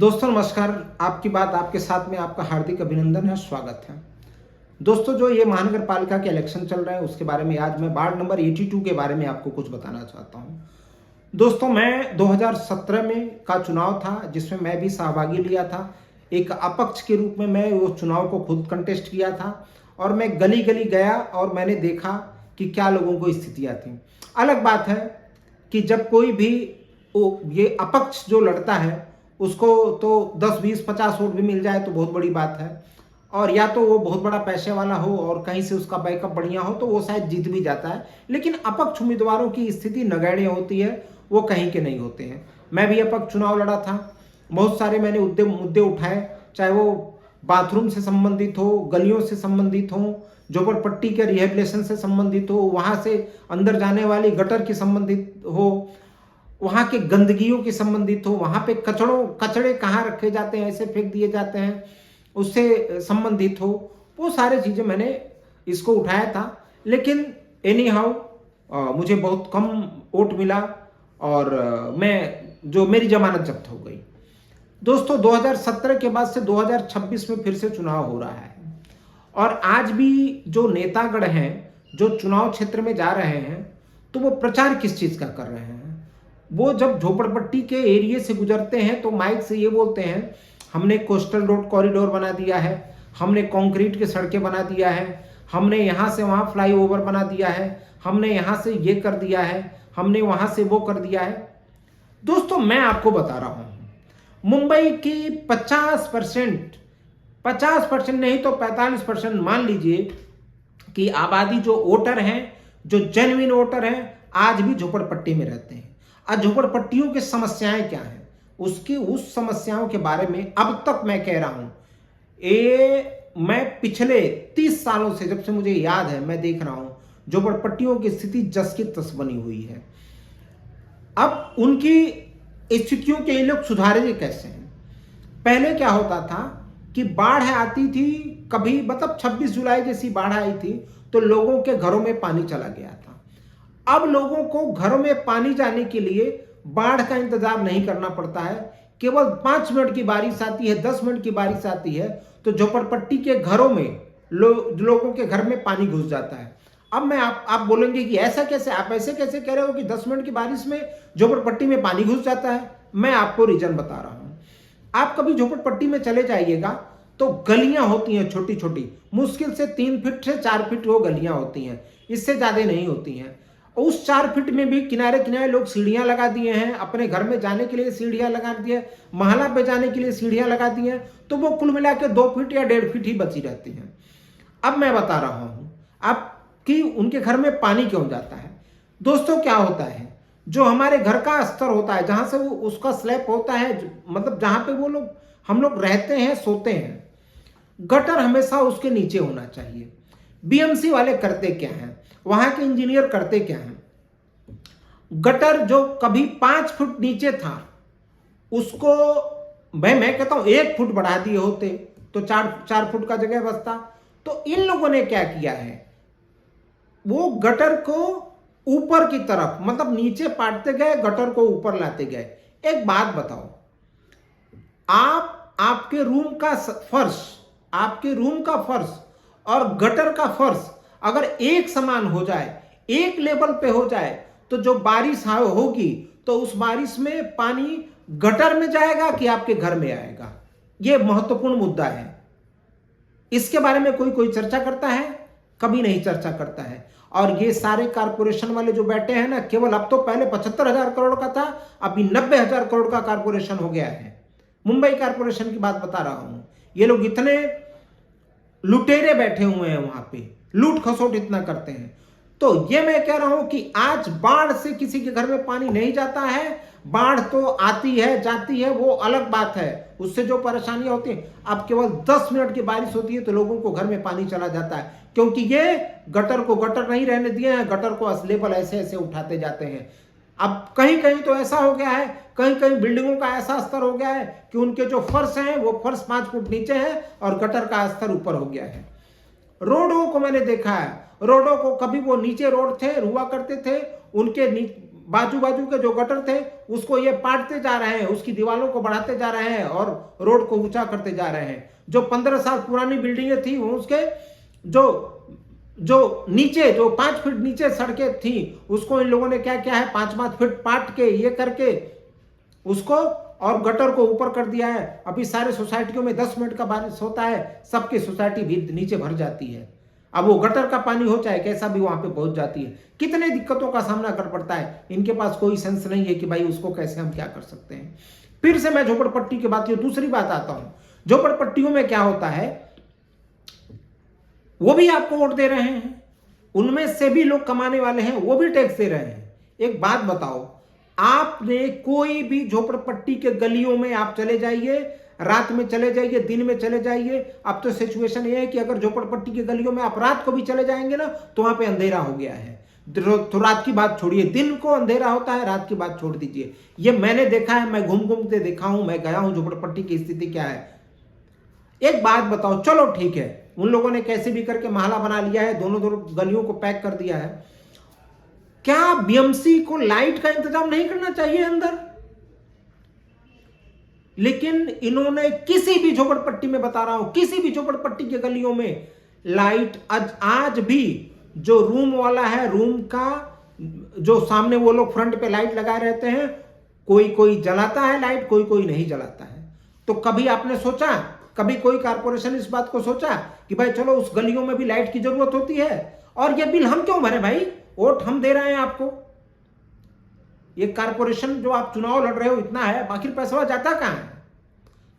दोस्तों नमस्कार। आपकी बात आपके साथ में आपका हार्दिक अभिनंदन है, स्वागत है। दोस्तों जो ये महानगर पालिका के इलेक्शन चल रहे हैं उसके बारे में आज मैं वार्ड नंबर 82 के बारे में आपको कुछ बताना चाहता हूँ। दोस्तों मैं 2017 में का चुनाव था जिसमें मैं भी सहभागी लिया था। एक अपक्ष के रूप में मैं वो चुनाव को खुद कंटेस्ट किया था और मैं गली गली गया और मैंने देखा कि क्या लोगों को स्थितियाँ थी। अलग बात है कि जब कोई भी ये अपक्ष जो लड़ता है उसको तो 10, 20, 50 वोट भी मिल जाए तो बहुत बड़ी बात है, और या तो वो बहुत बड़ा पैसे वाला हो और कहीं से उसका बैकअप बढ़िया हो तो वो शायद जीत भी जाता है। लेकिन अपक्ष उम्मीदवारों की स्थिति नगण्य होती है, वो कहीं के नहीं होते हैं। मैं भी अपक्ष चुनाव लड़ा था, बहुत सारे मैंने मुद्दे उठाए, चाहे वो बाथरूम से संबंधित हो, गलियों से संबंधित हो, झोपड़पट्टी के रिहेबिलिटेशन से संबंधित हो, वहाँ से अंदर जाने वाली गटर की संबंधित हो, वहाँ के गंदगियों के संबंधित हो, वहाँ पे कचड़े कहाँ रखे जाते हैं, ऐसे फेंक दिए जाते हैं, उससे संबंधित हो, वो सारी चीज़ें मैंने इसको उठाया था। लेकिन एनी हाउ मुझे बहुत कम वोट मिला और मेरी जमानत जब्त हो गई। दोस्तों 2017 के बाद से 2026 में फिर से चुनाव हो रहा है और आज भी जो नेतागण हैं जो चुनाव क्षेत्र में जा रहे हैं तो वो प्रचार किस चीज़ का कर रहे हैं। वो जब झोपड़पट्टी के एरिया से गुजरते हैं तो माइक से ये बोलते हैं, हमने कोस्टल रोड कॉरिडोर बना दिया है, हमने कंक्रीट की सड़कें बना दिया है, हमने यहाँ से वहाँ फ्लाईओवर बना दिया है, हमने यहाँ से ये कर दिया है, हमने वहाँ से वो कर दिया है। दोस्तों मैं आपको बता रहा हूँ, मुंबई की 50% नहीं तो 45% मान लीजिए कि आबादी जो वोटर हैं, जो जेन्युइन वोटर हैं, आज भी झोपड़पट्टी में रहते हैं। आज झोपड़पट्टियों की समस्याएं क्या हैं, उस समस्याओं के बारे में अब तक मैं कह रहा हूं। मैं पिछले 30 सालों से, जब से मुझे याद है, मैं देख रहा हूं झोपड़पट्टियों की स्थिति जस की तस बनी हुई है। अब उनकी स्थितियों के ये लोग सुधारे कैसे हैं। पहले क्या होता था कि बाढ़ आती थी, कभी मतलब 26 जुलाई जैसी बाढ़ आई थी तो लोगों के घरों में पानी चला गया था। अब लोगों को घरों में पानी जाने के लिए बाढ़ का इंतजार नहीं करना पड़ता है, केवल 5 मिनट की बारिश आती है, 10 मिनट की बारिश आती है तो झोपड़पट्टी के घरों में लोगों के घर में पानी घुस जाता है। अब आप बोलेंगे कि ऐसा कैसे, आप ऐसे कैसे कह रहे हो कि 10 मिनट की बारिश में झोपड़पट्टी में पानी घुस जाता है। मैं आपको रीजन बता रहा हूं। आप कभी झोपड़पट्टी में चले जाइएगा तो गलियां होती हैं छोटी छोटी, मुश्किल से 3 फीट से 4 फीट वो गलियां होती हैं, इससे ज्यादा नहीं होती हैं। उस 4 फीट में भी किनारे किनारे लोग सीढ़ियां लगा दिए हैं, अपने घर में जाने के लिए सीढ़ियां लगा दिए, महला पे जाने के लिए सीढ़ियां लगा दी हैं, तो वो कुल मिला के 2 फीट या 1.5 फीट ही बची रहती हैं। अब मैं बता रहा हूं आप कि उनके घर में पानी क्यों जाता है। दोस्तों क्या होता है, जो हमारे घर का स्तर होता है, जहां से वो उसका स्लैब होता है, मतलब जहां पे हम लोग रहते हैं, सोते हैं, गटर हमेशा उसके नीचे होना चाहिए। बीएमसी वाले करते क्या हैं, वहां के इंजीनियर करते क्या हैं, गटर जो कभी 5 फुट नीचे था उसको मैं कहता हूं 1 फुट बढ़ा दिए होते तो 4 फुट का जगह बचता। तो इन लोगों ने क्या किया है, वो गटर को ऊपर की तरफ, मतलब नीचे पाटते गए, गटर को ऊपर लाते गए। एक बात बताओ, आपके रूम का फर्श और गटर का फर्श अगर एक समान हो जाए, एक लेवल पे हो जाए, तो जो बारिश होगी तो उस बारिश में पानी गटर में जाएगा कि आपके घर में आएगा। यह महत्वपूर्ण मुद्दा है। इसके बारे में कोई चर्चा करता है? कभी नहीं चर्चा करता है। और ये सारे कारपोरेशन वाले जो बैठे हैं ना, केवल अब तो पहले 75,000 करोड़ का था, अभी 90,000 करोड़ का कारपोरेशन हो गया है। मुंबई कारपोरेशन की बात बता रहा हूं। ये लोग इतने लुटेरे बैठे हुए हैं, वहां पे लूट खसोट इतना करते हैं। तो ये मैं कह रहा हूं कि आज बाढ़ से किसी के घर में पानी नहीं जाता है। बाढ़ तो आती है जाती है, वो अलग बात है, उससे जो परेशानियां होती हैं। अब केवल 10 मिनट की बारिश होती है तो लोगों को घर में पानी चला जाता है, क्योंकि ये गटर को गटर नहीं रहने दिए हैं, गटर को लेवल ऐसे ऐसे उठाते जाते हैं। अब कहीं कहीं तो ऐसा हो गया है, कहीं कहीं बिल्डिंगों का ऐसा स्तर हो गया है कि उनके जो फर्श हैं वो फर्श 5 फुट नीचे है और गटर का स्तर ऊपर हो गया है। रोडों को मैंने देखा है, रोडों को कभी वो नीचे रोड थे, हुआ करते थे, उनके बाजू बाजू के जो गटर थे उसको ये पाटते जा रहे हैं, उसकी दीवारों को बढ़ाते जा रहे हैं और रोड को ऊंचा करते जा रहे हैं। जो 15 साल पुरानी बिल्डिंगें थी उसके जो नीचे जो 5 फीट नीचे सड़कें थी उसको इन लोगों ने क्या किया है, 5-5 फीट पाट के ये करके उसको और गटर को ऊपर कर दिया है। अभी सारे सोसाइटियों में 10 मिनट का बारिश होता है, सबकी सोसाइटी भी नीचे भर जाती है। अब वो गटर का पानी हो चाहे कैसा भी वहां पे पहुंच जाती है। कितने दिक्कतों का सामना कर पड़ता है। इनके पास कोई सेंस नहीं है कि भाई उसको कैसे हम क्या कर सकते हैं। फिर से मैं झोपड़पट्टी की बात, दूसरी बात आता हूं। झोपड़पट्टियों में क्या होता है, वो भी आपको वोट दे रहे हैं, उनमें से भी लोग कमाने वाले हैं, वो भी टैक्स दे रहे हैं। एक बात बताओ, आपने कोई भी झोपड़पट्टी के गलियों में आप चले जाइए, रात में चले जाइए, दिन में चले जाइए। अब तो सिचुएशन ये है कि अगर झोपड़पट्टी की गलियों में आप रात को भी चले जाएंगे ना तो वहां पे अंधेरा हो गया है। तो रात की बात छोड़िए, दिन को अंधेरा होता है, रात की बात छोड़ दीजिए। ये मैंने देखा है, मैं घूम घूम के देखा हूं, मैं गया हूं झोपड़पट्टी की स्थिति क्या है। एक बात बताओ, चलो ठीक है, उन लोगों ने कैसे भी करके महला बना लिया है, दोनों गलियों को पैक कर दिया है। क्या बीएमसी को लाइट का इंतजाम नहीं करना चाहिए अंदर? लेकिन इन्होंने किसी भी झोपड़पट्टी में, बता रहा हूं, किसी भी झोपड़पट्टी के गलियों में लाइट आज भी जो रूम वाला है, रूम का जो सामने वो लोग फ्रंट पे लाइट लगाए रहते हैं, कोई कोई जलाता है लाइट, कोई कोई नहीं जलाता है। तो कभी आपने सोचा, कभी कोई कारपोरेशन इस बात को सोचा कि भाई चलो उस गलियों में भी लाइट की जरूरत होती है, और ये बिल हम क्यों भरे भाई, वोट हम दे रहे हैं आपको। ये कारपोरेशन जो आप चुनाव लड़ रहे हो इतना है, बाकी पैसा जाता कहां है?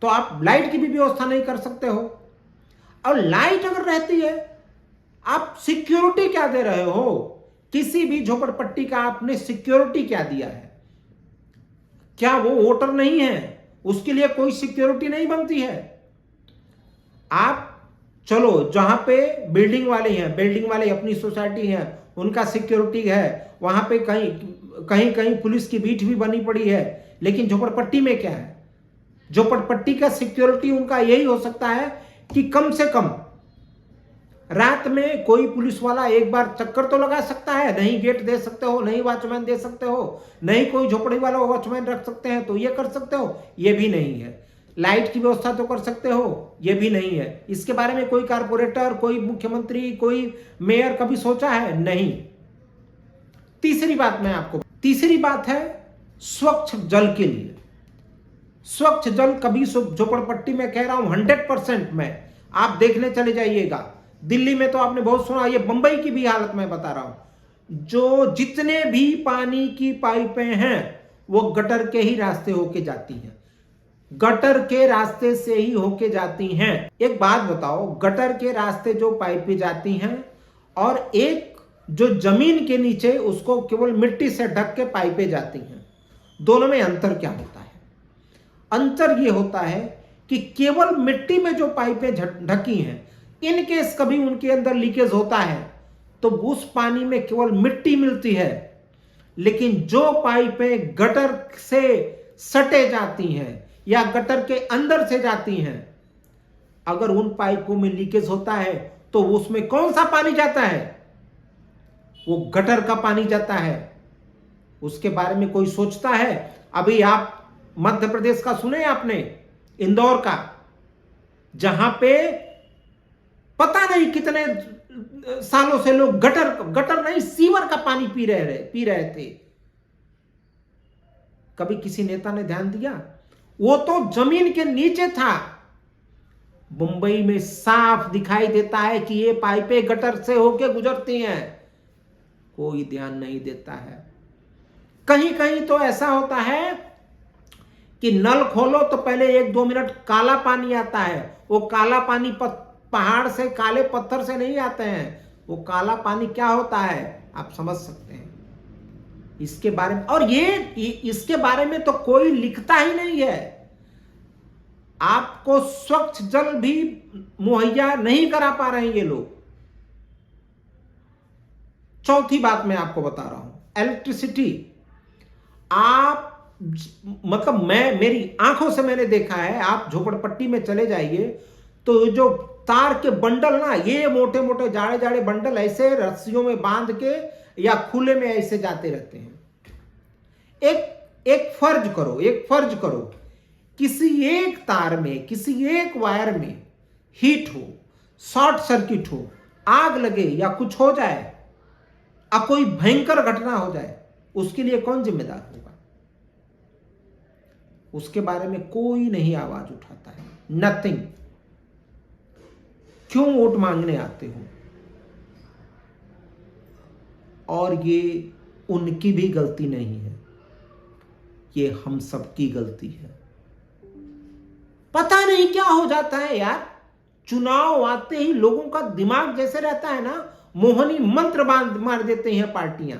तो आप लाइट की भी व्यवस्था नहीं कर सकते हो। और लाइट अगर रहती है, आप सिक्योरिटी क्या दे रहे हो? किसी भी झोपड़पट्टी का आपने सिक्योरिटी क्या दिया है? क्या वो वोटर नहीं है, उसके लिए कोई सिक्योरिटी नहीं बनती है? आप चलो जहां पे बिल्डिंग वाले हैं, बिल्डिंग वाले अपनी सोसाइटी है, उनका सिक्योरिटी है, वहां पे कहीं कहीं पुलिस की बीट भी बनी पड़ी है। लेकिन झोपड़पट्टी में क्या है? झोपड़पट्टी का सिक्योरिटी उनका यही हो सकता है कि कम से कम रात में कोई पुलिस वाला एक बार चक्कर तो लगा सकता है। नहीं गेट दे सकते हो, नहीं वॉचमैन दे सकते हो, नहीं कोई झोपड़ी वाला वॉचमैन रख सकते हैं तो ये कर सकते हो, ये भी नहीं है। लाइट की व्यवस्था तो कर सकते हो, ये भी नहीं है। इसके बारे में कोई कारपोरेटर, कोई मुख्यमंत्री, कोई मेयर कभी सोचा है? नहीं। तीसरी बात है स्वच्छ जल के लिए। स्वच्छ जल कभी झोपड़पट्टी में कह रहा हूं 100% में आप देखने चले जाइएगा। दिल्ली में तो आपने बहुत सुना, ये बंबई की भी हालत मैं बता रहा हूं। जो जितने भी पानी की पाइपें हैं वो गटर के ही रास्ते होके जाती हैं, गटर के रास्ते से ही होके जाती हैं। एक बात बताओ, गटर के रास्ते जो पाइपें जाती हैं और एक जो जमीन के नीचे उसको केवल मिट्टी से ढक के पाइपें जाती हैं, दोनों में अंतर क्या होता है? अंतर यह होता है कि केवल मिट्टी में जो पाइपें ढकी हैं, इन केस कभी उनके अंदर लीकेज होता है तो उस पानी में केवल मिट्टी मिलती है। लेकिन जो पाइपें गटर से सटे जाती हैं या गटर के अंदर से जाती हैं, अगर उन पाइपों में लीकेज होता है तो उसमें कौन सा पानी जाता है? वो गटर का पानी जाता है। उसके बारे में कोई सोचता है? अभी आप मध्य प्रदेश का सुने आपने, इंदौर का, जहां पे पता नहीं कितने सालों से लोग गटर नहीं सीवर का पानी पी रहे थे। कभी किसी नेता ने ध्यान दिया? वो तो जमीन के नीचे था। मुंबई में साफ दिखाई देता है कि ये पाइपें गटर से होके गुजरती हैं, कोई ध्यान नहीं देता है। कहीं कहीं तो ऐसा होता है कि नल खोलो तो पहले 1-2 मिनट काला पानी आता है। वो काला पानी पहाड़ से, काले पत्थर से नहीं आते हैं। वो काला पानी क्या होता है आप समझ सकते हैं। इसके बारे में, और इसके बारे में तो कोई लिखता ही नहीं है। आपको स्वच्छ जल भी मुहैया नहीं करा पा रहे हैं ये लोग। चौथी बात मैं आपको बता रहा हूं, इलेक्ट्रिसिटी। आप मतलब मेरी आंखों से मैंने देखा है, आप झोपड़पट्टी में चले जाइए तो जो तार के बंडल ना, ये मोटे मोटे जाड़े बंडल ऐसे रस्सियों में बांध के या खुले में ऐसे जाते रहते हैं। एक फर्ज करो, किसी एक तार में, किसी एक वायर में हीट हो, शॉर्ट सर्किट हो, आग लगे या कुछ हो जाए, कोई भयंकर घटना हो जाए, उसके लिए कौन जिम्मेदार होगा? उसके बारे में कोई नहीं आवाज उठाता है, नथिंग। क्यों वोट मांगने आते हो? और ये उनकी भी गलती नहीं है, ये हम सबकी गलती है। पता नहीं क्या हो जाता है यार, चुनाव आते ही लोगों का दिमाग जैसे रहता है ना, मोहनी मंत्र मार देते हैं पार्टियां।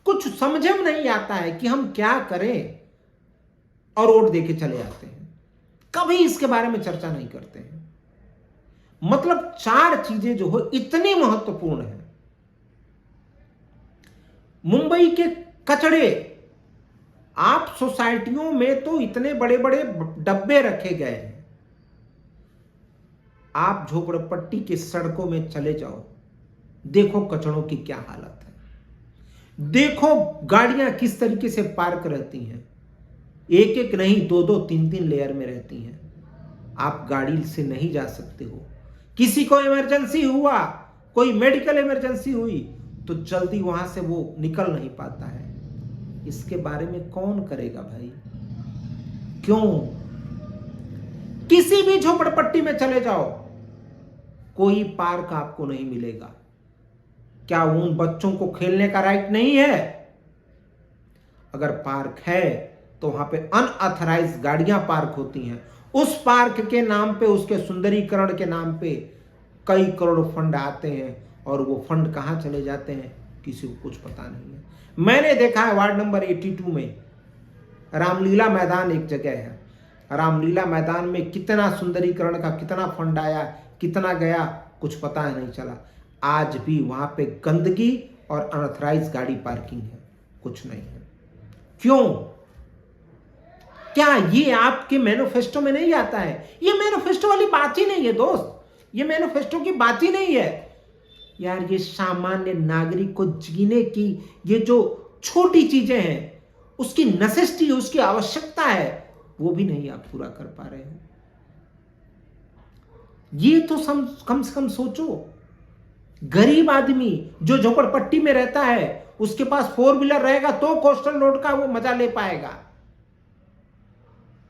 कुछ समझ में नहीं आता है कि हम क्या करें, और वोट देके चले आते हैं। कभी इसके बारे में चर्चा नहीं करते हैं। मतलब 4 चीजें जो हो इतनी महत्वपूर्ण है। मुंबई के कचड़े, आप सोसाइटियों में तो इतने बड़े बड़े डब्बे रखे गए हैं, आप झोपड़पट्टी की सड़कों में चले जाओ, देखो कचड़ों की क्या हालत है, देखो गाड़ियां किस तरीके से पार्क रहती हैं, एक एक नहीं 2-2 3-3 लेयर में रहती हैं। आप गाड़ी से नहीं जा सकते हो, किसी को इमरजेंसी हुआ, कोई मेडिकल इमरजेंसी हुई तो जल्दी वहां से वो निकल नहीं पाता है। इसके बारे में कौन करेगा भाई? क्यों? किसी भी झोपड़पट्टी में चले जाओ, कोई पार्क आपको नहीं मिलेगा। क्या उन बच्चों को खेलने का राइट नहीं है? अगर पार्क है तो वहां पे अनऑथराइज्ड गाड़ियां पार्क होती हैं। उस पार्क के नाम पे, उसके सुंदरीकरण के नाम पे कई करोड़ फंड आते हैं, और वो फंड कहां चले जाते हैं किसी को कुछ पता नहीं है। मैंने देखा है वार्ड नंबर 82 में रामलीला मैदान एक जगह है, रामलीला मैदान में कितना सुंदरीकरण का कितना फंड आया, कितना गया, कुछ पता नहीं चला। आज भी वहां पे गंदगी और अनऑथराइज्ड गाड़ी पार्किंग है, कुछ नहीं है। क्यों? क्या ये आपके मैनिफेस्टो में नहीं आता है? ये मैनिफेस्टो वाली बात ही नहीं है दोस्त, ये मैनिफेस्टो की बात ही नहीं है यार। ये सामान्य नागरिक को जीने की ये जो छोटी चीजें हैं, उसकी नेसेसिटी, उसकी आवश्यकता है, वो भी नहीं आप पूरा कर पा रहे हो। ये तो कम से कम सोचो। गरीब आदमी जो झोपड़पट्टी में रहता है, उसके पास 4 व्हीलर रहेगा तो कोस्टल रोड का वो मजा ले पाएगा।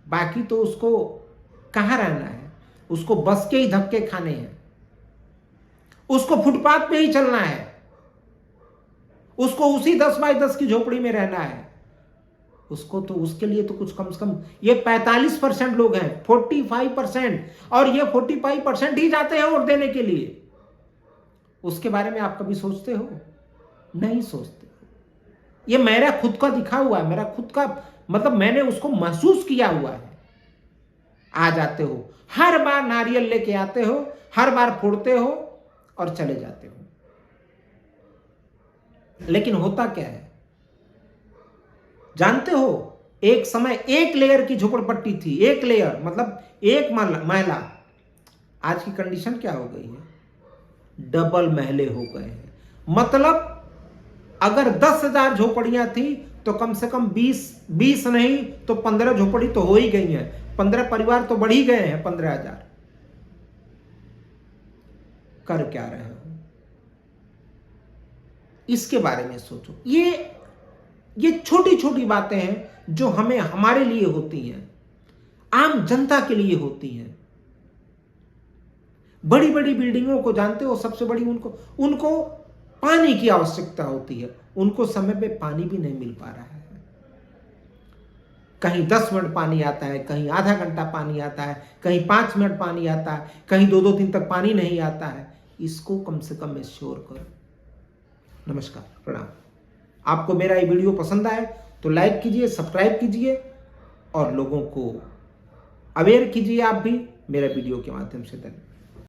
बाकी तो उसको कहां रहना है, उसको बस के ही धक्के खाने हैं, उसको फुटपाथ पे ही चलना है, उसको उसी 10 बाय 10 की झोपड़ी में रहना है। उसको तो, उसके लिए तो कुछ कम से कम, ये 45% लोग हैं, 45%, और ये 45% ही जाते हैं वोट देने के लिए। उसके बारे में आप कभी सोचते हो? नहीं सोचते। ये मेरा खुद का दिखा हुआ है, मेरा खुद का, मतलब मैंने उसको महसूस किया हुआ है। आ जाते हो, हर बार नारियल लेके आते हो, हर बार फोड़ते हो और चले जाते हो। लेकिन होता क्या है जानते हो? एक समय 1 लेयर की झोपड़पट्टी थी, 1 लेयर मतलब 1 महला। आज की कंडीशन क्या हो गई है? डबल महले हो गए हैं। मतलब अगर 10,000 झोपड़ियां थी तो कम से कम 20 नहीं तो 15 झोपड़ी तो हो ही गई हैं। 15 परिवार तो बढ़ ही गए हैं 15,000। कर क्या रहे हो? इसके बारे में सोचो। ये छोटी छोटी बातें हैं जो हमें, हमारे लिए होती हैं, आम जनता के लिए होती हैं। बड़ी बड़ी बिल्डिंगों को जानते हो, सबसे बड़ी उनको पानी की आवश्यकता होती है, उनको समय पे पानी भी नहीं मिल पा रहा है। कहीं 10 मिनट पानी आता है, कहीं आधा घंटा पानी आता है, कहीं 5 मिनट पानी आता है, कहीं 2-2 दिन तक पानी नहीं आता है। इसको कम से कम एश्योर करो। नमस्कार, प्रणाम। आपको मेरा ये वीडियो पसंद आए तो लाइक कीजिए, सब्सक्राइब कीजिए और लोगों को अवेयर कीजिए आप भी मेरे वीडियो के माध्यम से। धन्यवाद।